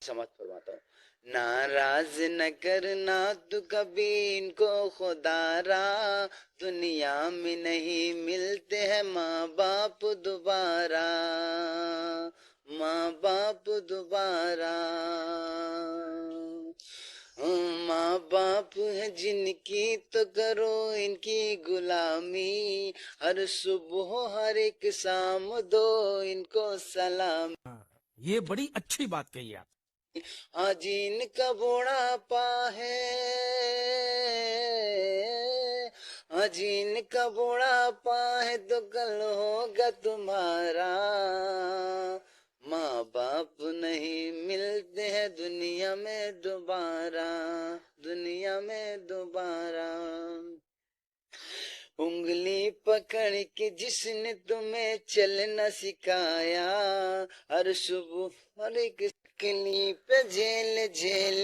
समाप्त फरमाता हूँ। नाराज न करना तू कभी इनको खुदारा, दुनिया में नहीं मिलते हैं माँ बाप दोबारा, माँ बाप दोबारा। माँ बाप है जिनकी तो करो इनकी गुलामी, हर सुबह हर एक शाम दो इनको सलाम। ये बड़ी अच्छी बात कही आप। आज इनका बुढ़ापा है, आज इनका बुढ़ापा है तो कल होगा तुम्हारा, माँ बाप नहीं मिलते हैं दुनिया में दोबारा, दुनिया में दोबारा। उंगली पकड़ के जिसने तुम्हें चलना सिखाया, हर सुबह हर एक किली पे झेल झेल